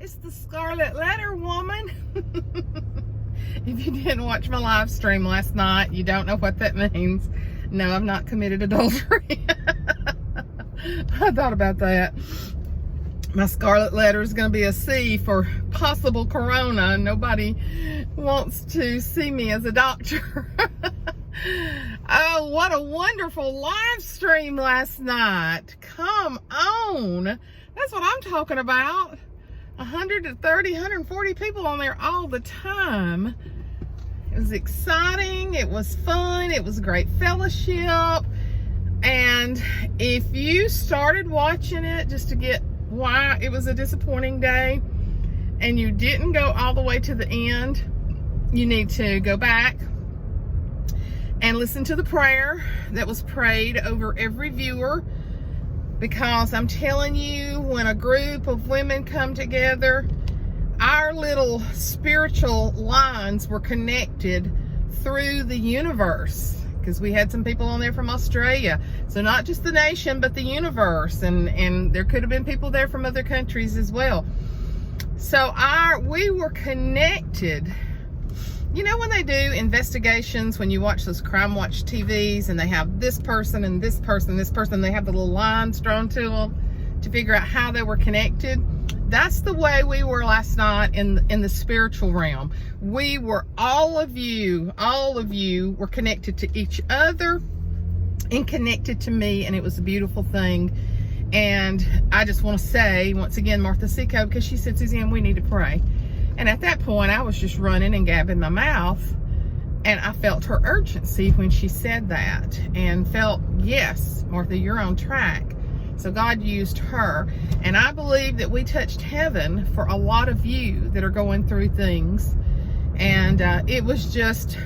It's the Scarlet Letter woman. If you didn't watch my live stream last night, you don't know what that means. No, I've not committed adultery. I thought about that. My Scarlet Letter is going to be a C for possible corona. Nobody wants to see me as a doctor. Oh, what a wonderful live stream last night. Come on. That's what I'm talking about. 130, 140 people on there all the time. It was exciting. It was fun. It was great fellowship. And if you started watching it just to get why it was a disappointing day and you didn't go all the way to the end, you need to go back and listen to the prayer that was prayed over every viewer, because I'm telling you, when a group of women come together, our little spiritual lines were connected through the universe, because we had some people on there from Australia. So not just the nation, but the universe, and there could have been people there from other countries as well. So we were connected. You know when they do investigations, when you watch those Crime Watch TVs and they have this person and this person and this person, they have the little lines drawn to them to figure out how they were connected? That's the way we were last night in the spiritual realm. We were, all of you were connected to each other and connected to me, and it was a beautiful thing. And I just want to say, once again, Martha Seco, because she said, Suzanne, we need to pray. And at that point, I was just running and gabbing my mouth, and I felt her urgency when she said that, and felt, yes, Martha, you're on track. So God used her, and I believe that we touched heaven for a lot of you that are going through things. And it was just,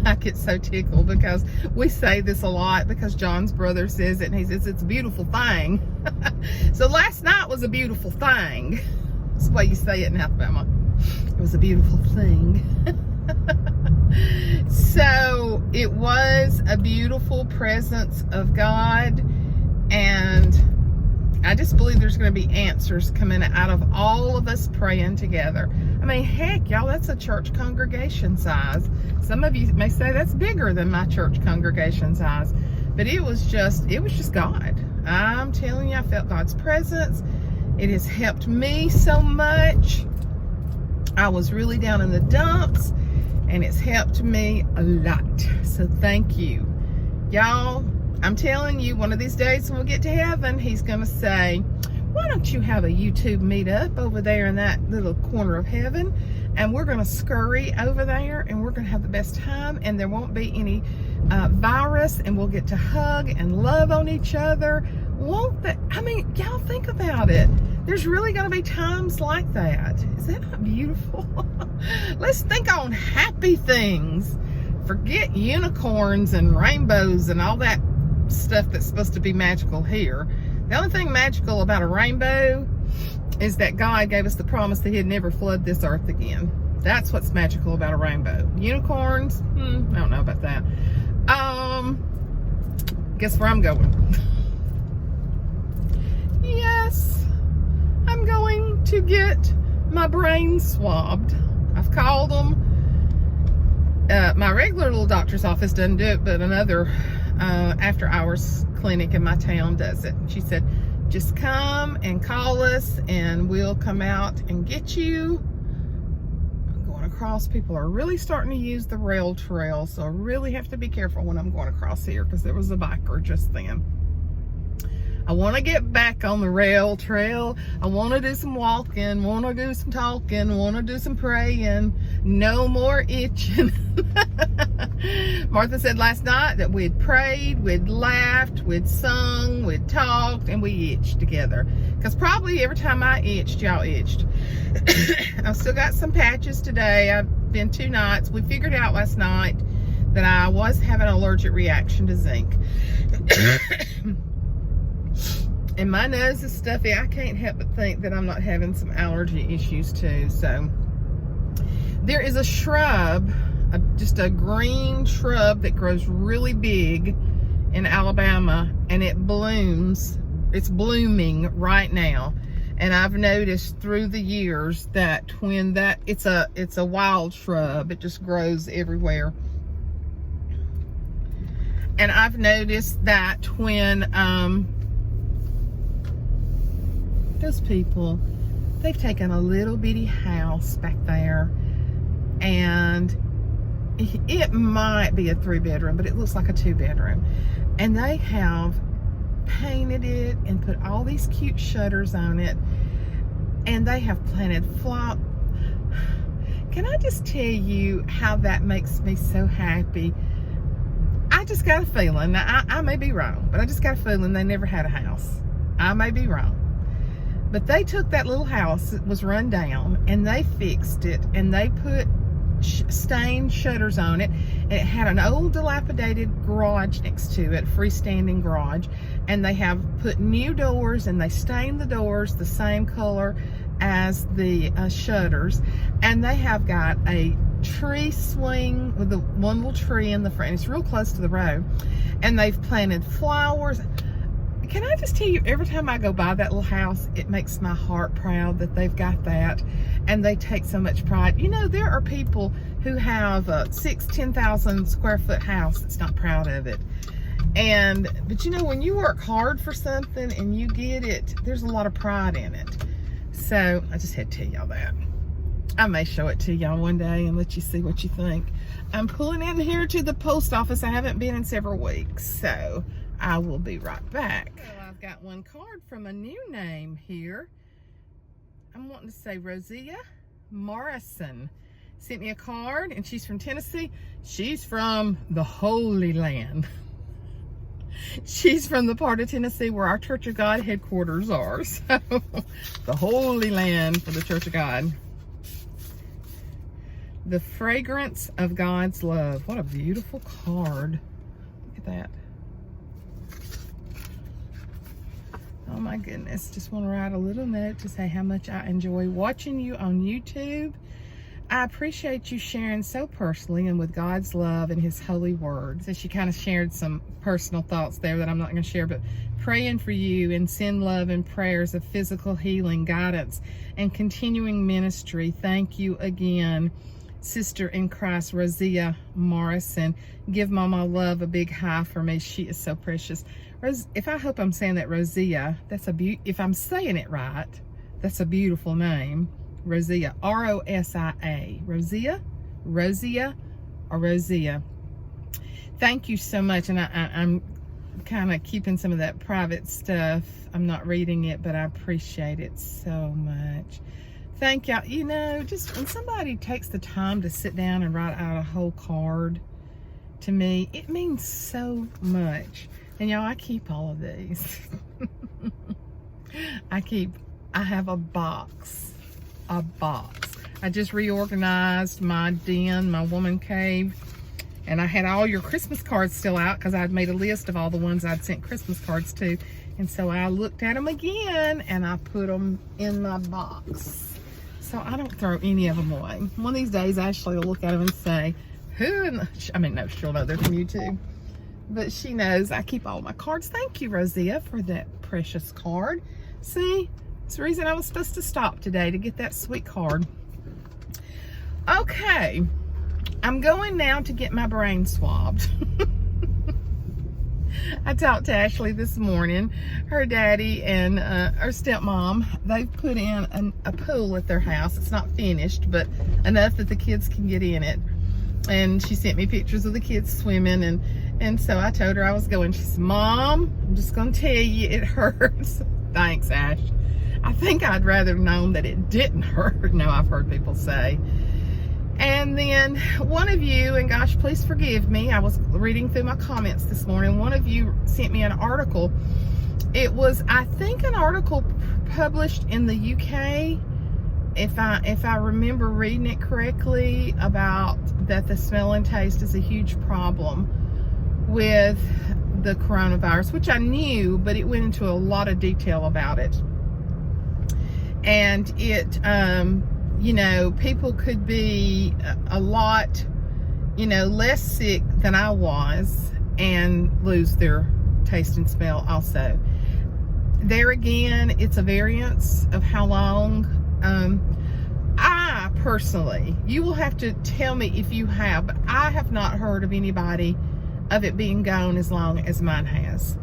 I get so tickled because we say this a lot, because John's brother says it, and he says it's a beautiful thing. So last night was a beautiful thing. That's the way you say it in Alabama. It was a beautiful thing. So it was a beautiful presence of God, and I just believe there's going to be answers coming out of all of us praying together. I mean, heck, y'all, that's a church congregation size. Some of you may say that's bigger than my church congregation size, but it was just God. I'm telling you, I felt God's presence. It has helped me so much. I was really down in the dumps, and it's helped me a lot. So thank you. Y'all, I'm telling you, one of these days when we get to heaven, he's going to say, why don't you have a YouTube meetup over there in that little corner of heaven? And we're going to scurry over there, and we're going to have the best time, and there won't be any virus, and we'll get to hug and love on each other. Won't that? I mean, y'all think about it. There's really going to be times like that. Is that not beautiful? Let's think on happy things. Forget unicorns and rainbows and all that stuff that's supposed to be magical here. The only thing magical about a rainbow is that God gave us the promise that he'd never flood this earth again. That's what's magical about a rainbow. Unicorns, I don't know about that. Guess where I'm going? Yes, I'm going to get my brain swabbed. I've called them. My regular little doctor's office doesn't do it, but another after hours clinic in my town does it. She said, just come and call us and we'll come out and get you. I'm going across. People are really starting to use the rail trail, so I really have to be careful when I'm going across here, because there was a biker just then. I want to get back on the rail trail. I want to do some walking, want to do some talking, want to do some praying. No more itching. Martha said last night that we'd prayed, we'd laughed, we'd sung, we'd talked, and we itched together. Because probably every time I itched, y'all itched. I've still got some patches today. I've been 2 nights. We figured out last night that I was having an allergic reaction to zinc. And my nose is stuffy. I can't help but think that I'm not having some allergy issues too. So there is a shrub, just a green shrub that grows really big in Alabama, and it blooms. It's blooming right now. And I've noticed through the years that when that, it's a wild shrub, it just grows everywhere. And I've noticed that when those people, they've taken a little bitty house back there, and it might be a 3-bedroom, but it looks like a 2-bedroom. And they have painted it and put all these cute shutters on it, and they have planted flowers. Can I just tell you how that makes me so happy? I just got a feeling, now I may be wrong, but I just got a feeling they never had a house. I may be wrong. But they took that little house that was run down, and they fixed it, and they put stained shutters on it, and it had an old dilapidated garage next to it, freestanding garage, and they have put new doors, and they stained the doors the same color as the shutters, and they have got a tree swing with the one little tree in the front. It's real close to the road, and they've planted flowers. Can I just tell you, every time I go by that little house, it makes my heart proud that they've got that, and they take so much pride. You know, there are people who have a 10,000 square foot house that's not proud of it. But you know, when you work hard for something and you get it, there's a lot of pride in it. So I just had to tell y'all that. I may show it to y'all one day and let you see what you think. I'm pulling in here to the post office. I haven't been in several weeks, so I will be right back. Well, I've got one card from a new name here. I'm wanting to say Rosia Morrison sent me a card, and she's from Tennessee. She's from the Holy Land. She's from the part of Tennessee where our Church of God headquarters are. So, the Holy Land for the Church of God. The fragrance of God's love. What a beautiful card. Look at that. Oh my goodness. Just want to write a little note to say how much I enjoy watching you on YouTube. I appreciate you sharing so personally and with God's love and His holy word. So she kind of shared some personal thoughts there that I'm not going to share, but praying for you and send love and prayers of physical healing, guidance, and continuing ministry. Thank you again, Sister in Christ, Rosia Morrison. Give Mama Love a big high for me. She is so precious. If I hope I'm saying that, Rosia, that's if I'm saying it right, that's a beautiful name. Rosia, R-O-S-I-A. Rosia, or Rosia. Thank you so much, and I'm kind of keeping some of that private stuff. I'm not reading it, but I appreciate it so much. Thank y'all. You know, just when somebody takes the time to sit down and write out a whole card, to me, it means so much. And y'all, I keep all of these. I have a box. I just reorganized my den, my woman cave, and I had all your Christmas cards still out because I'd made a list of all the ones I'd sent Christmas cards to. And so I looked at them again and I put them in my box. So I don't throw any of them away. One of these days, Ashley will look at them and say, no, she'll know they're from YouTube. But she knows I keep all my cards. Thank you, Rosia, for that precious card. See, it's the reason I was supposed to stop today, to get that sweet card. Okay, I'm going now to get my brain swabbed. I talked to Ashley this morning. Her daddy and her stepmom, they've put in a pool at their house. It's not finished, but enough that the kids can get in it. And she sent me pictures of the kids swimming, and so I told her I was going. She said, Mom, I'm just going to tell you it hurts. Thanks, Ash. I think I'd rather have known that it didn't hurt. No, I've heard people say. And then one of you, and gosh, please forgive me, I was reading through my comments this morning. One of you sent me an article. It was, I think, an article published in the UK, if I remember reading it correctly, about that the smell and taste is a huge problem with the coronavirus, which I knew, but it went into a lot of detail about it. And it, you know, people could be a lot, you know, less sick than I was and lose their taste and smell also. There again, it's a variance of how long. I personally, you will have to tell me if you have, but I have not heard of anybody of it being gone as long as mine has.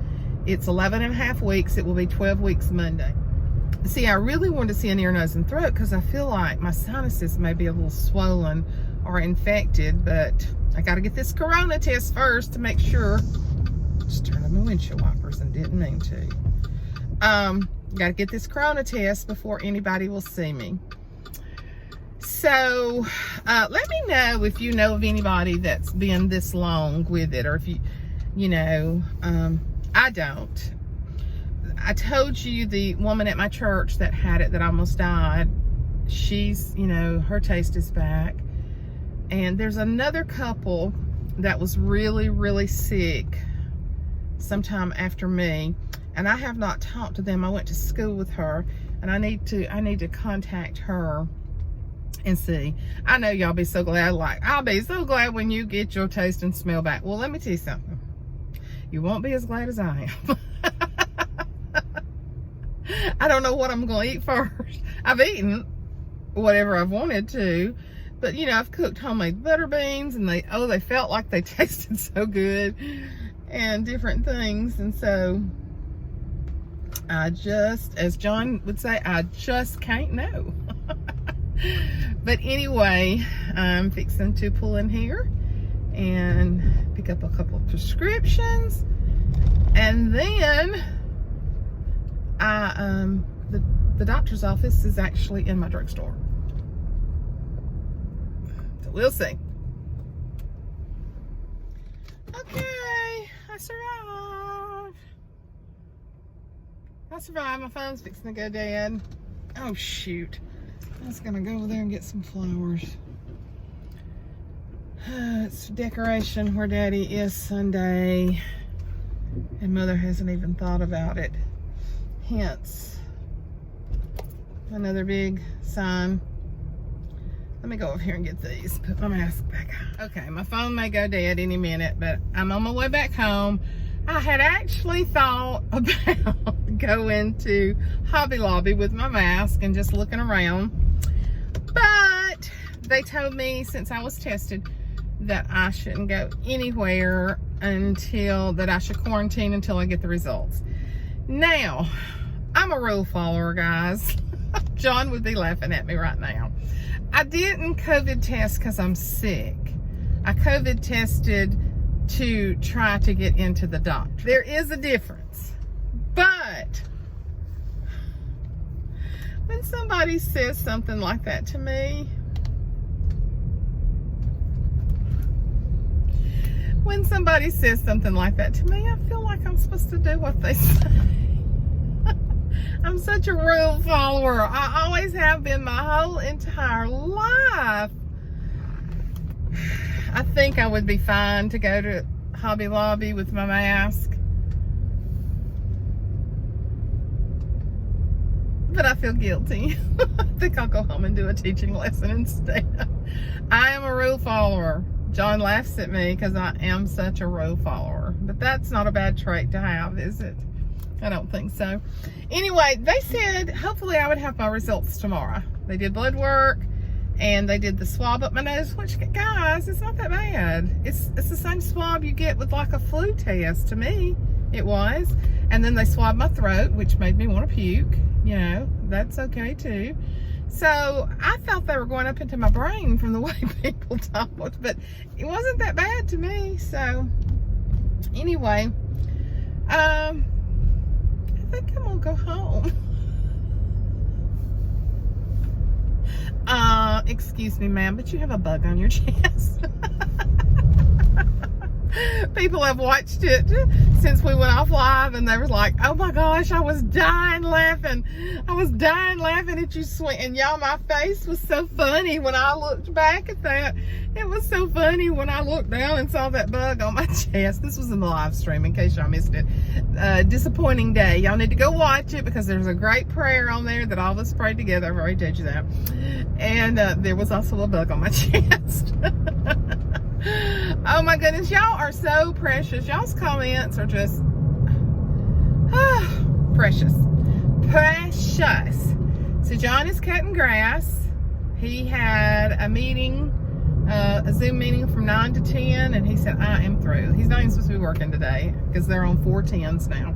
It's 11 and a half weeks. It will be 12 weeks Monday. See, I really wanted to see an ear, nose, and throat because I feel like my sinuses may be a little swollen or infected, but I got to get this corona test first to make sure. Just turned on my windshield wipers and didn't mean to. Got to get this corona test before anybody will see me. So let me know if you know of anybody that's been this long with it, or if you know, I don't. I told you the woman at my church that had it, that almost died, she's, you know, her taste is back. And there's another couple that was really, really sick sometime after me, and I have not talked to them. I went to school with her, and I need to contact her and see. I know y'all be so glad, like, I'll be so glad when you get your taste and smell back. Well, let me tell you something. You won't be as glad as I am. I don't know what I'm going to eat first. I've eaten whatever I've wanted to, but, you know, I've cooked homemade butter beans, and they felt like they tasted so good, and different things. And so I just, as John would say, I just can't know. But anyway, I'm fixing to pull in here and pick up a couple of prescriptions, and then the doctor's office is actually in my drugstore, so we'll see. Okay, I survived. My phone's fixing to go dead. Oh shoot, I was gonna go over there and get some flowers. It's decoration where Daddy is Sunday, and Mother hasn't even thought about it. Hence, another big sign. Let me go over here and get these. Put my mask back on. Okay, my phone may go dead any minute, but I'm on my way back home. I had actually thought about going to Hobby Lobby with my mask and just looking around, but they told me since I was tested that I shouldn't go anywhere that I should quarantine until I get the results. Now, I'm a rule follower, guys. John would be laughing at me right now. I didn't COVID test because I'm sick. I COVID tested to try to get into the doctor. There is a difference. But when somebody says something like that to me, I feel like I'm supposed to do what they say. I'm such a rule follower. I always have been my whole entire life. I think I would be fine to go to Hobby Lobby with my mask, but I feel guilty. I think I'll go home and do a teaching lesson instead. I am a rule follower. John laughs at me because I am such a rule follower, but that's not a bad trait to have, is it? I don't think so. Anyway, they said hopefully I would have my results tomorrow. They did blood work, and they did the swab up my nose, which, guys, it's not that bad. It's the same swab you get with like a flu test. To me, it was. And then they swabbed my throat, which made me want to puke. You know, that's okay too. So I thought they were going up into my brain from the way people talked, but it wasn't that bad to me. So anyway, I think I'm gonna go home. Excuse me, ma'am, but you have a bug on your chest. People have watched it since we went off live, and they were like, oh my gosh, I was dying laughing. I was dying laughing at you swing. And y'all, my face was so funny when I looked back at that. It was so funny when I looked down and saw that bug on my chest. This was in the live stream, in case y'all missed it. Disappointing day. Y'all need to go watch it, because there's a great prayer on there that all of us prayed together. I've already told you that. And there was also a bug on my chest. Oh my goodness, y'all are so precious. Y'all's comments are just precious. precious. So John is cutting grass. He had a meeting, a Zoom meeting from 9 to 10, and he said, I am through. He's not even supposed to be working today because they're on 410s now.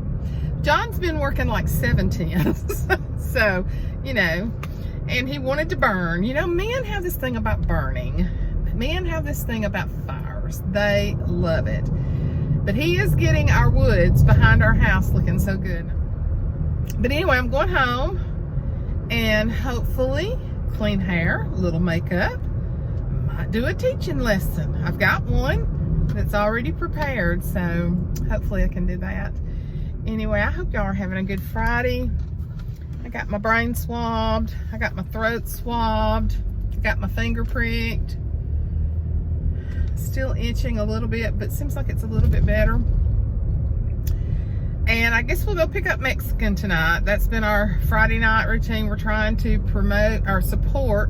John's been working like 710s. So, you know, and he wanted to burn. You know, men have this thing about burning. Men have this thing about fires. They love it. But he is getting our woods behind our house looking so good. But anyway, I'm going home and hopefully clean hair, a little makeup, might do a teaching lesson. I've got one that's already prepared, so hopefully I can do that. Anyway, I hope y'all are having a good Friday. I got my brain swabbed. I got my throat swabbed. I got my finger pricked. Still itching a little bit, but seems like it's a little bit better. And I guess we'll go pick up Mexican tonight. That's been our Friday night routine. We're trying to promote or support.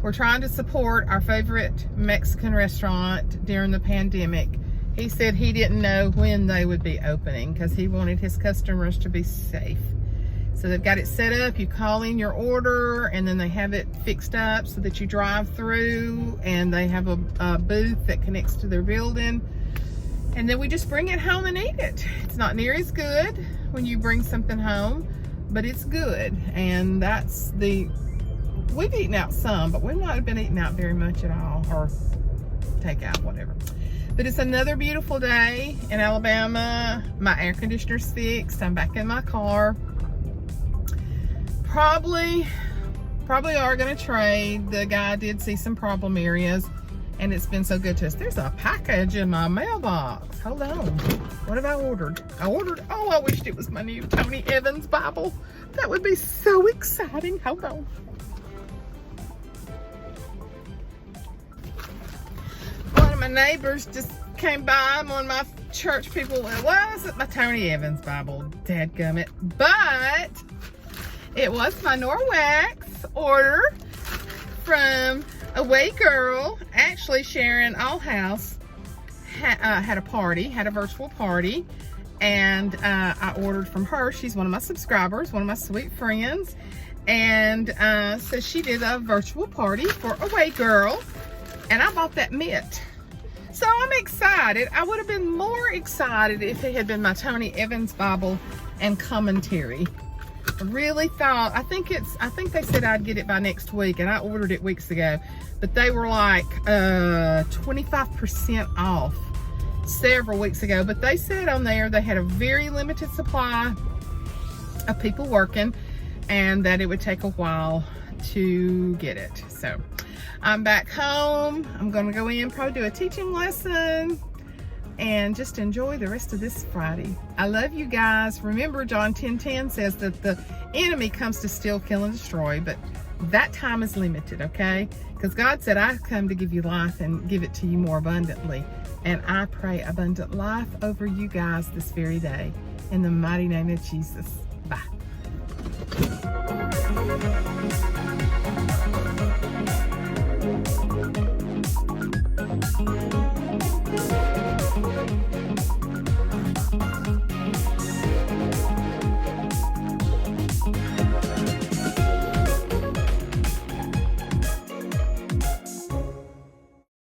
We're trying to support our favorite Mexican restaurant during the pandemic. He said he didn't know when they would be opening because he wanted his customers to be safe. So they've got it set up. You call in your order and then they have it fixed up so that you drive through, and they have a booth that connects to their building. And then we just bring it home and eat it. It's not near as good when you bring something home, but it's good. And that's we've eaten out some, but we've not been eating out very much at all, or takeout, whatever. But it's another beautiful day in Alabama. My air conditioner's fixed. I'm back in my car. Probably are gonna trade. The guy did see some problem areas, and it's been so good to us. There's a package in my mailbox. Hold on. What have I ordered? Oh, I wished it was my new Tony Evans Bible. That would be so exciting. Hold on. One of my neighbors just came by. One of my church people went, well, is it my Tony Evans Bible? Dadgummit. But it was my Norwax order from Away Girl. Actually, Sharon Allhouse had a virtual party, and I ordered from her. She's one of my subscribers, one of my sweet friends, and so she did a virtual party for Away Girl, and I bought that mitt. So I'm excited. I would have been more excited if it had been my Tony Evans Bible and commentary. I really thought, I think they said I'd get it by next week, and I ordered it weeks ago, but they were like 25% off several weeks ago. But they said on there they had a very limited supply of people working, and that it would take a while to get it. So I'm back home. I'm gonna go in, probably do a teaching lesson, and just enjoy the rest of this Friday. I love you guys. Remember, John 10:10 says that the enemy comes to steal, kill, and destroy, but that time is limited, okay? Because God said, I come to give you life and give it to you more abundantly. And I pray abundant life over you guys this very day. In the mighty name of Jesus.